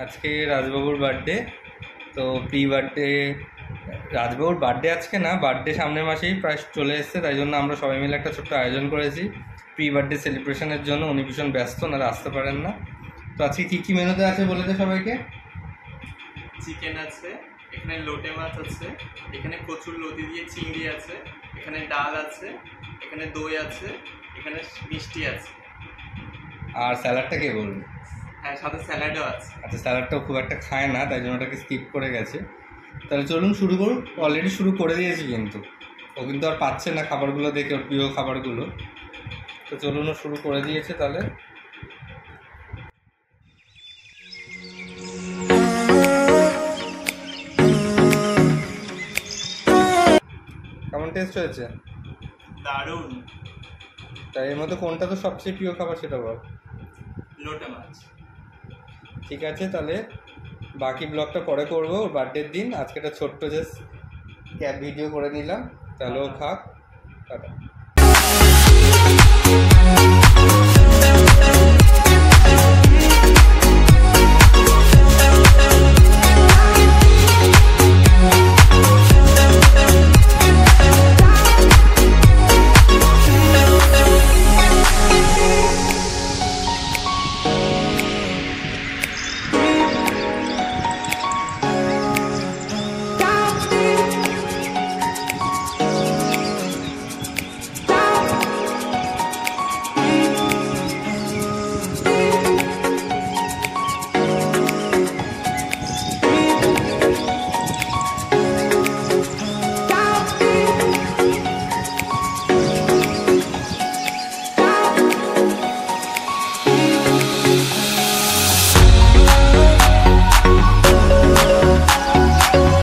আজকে রাজবাবুর বার্থডে। তো pre birthday, রাজবাবুর birthday আজকে না, বার্থডে সামনের মাসেই প্রায় চলে এসছে, তাই জন্য আমরা সবাই মিলে একটা ছোট্ট আয়োজন করেছি প্রি বার্থডে সেলিব্রেশনের জন্য। উনি ভীষণ ব্যস্ত, ওনারা আসতে পারেন না। তো আজকে কী কী মেনুতে আছে বলে দে সবাইকে। চিকেন আছে, এখানে লোটে মাছ আছে, এখানে কচুর লতি দিয়ে চিংড়ি আছে, এখানে ডাল আছে, এখানে দই আছে, এখানে মিষ্টি আছে। আর স্যালাডটা কে বলবে? হ্যাঁ, সাথে স্যালাডও আছে। আচ্ছা, স্যালাডটাও খুব একটা খায় না, তাই জন্য ওটাকে স্কিপ করে গেছে। তাহলে চলুন শুরু করুন। অলরেডি শুরু করে দিয়েছি, কিন্তু ও কিন্তু আর পাচ্ছে না খাবারগুলো দেখে, ওর প্রিয় খাবারগুলো। তো চলুন, ও শুরু করে দিয়েছে। তাহলে কেমন টেস্ট হয়েছে? দারুণ। তাই এর মধ্যে কোনটা তো সবচেয়ে প্রিয় খাবার সেটা বল। লোটে মাছ। ঠিক আছে, তাহলে বাকি ব্লগটা পরে করবো ওর বার্থডের দিন। আজকে একটা ছোট্ট জাস্ট ক্যাপ ভিডিও করে নিলাম। তাহলে ও খাক। টাটা।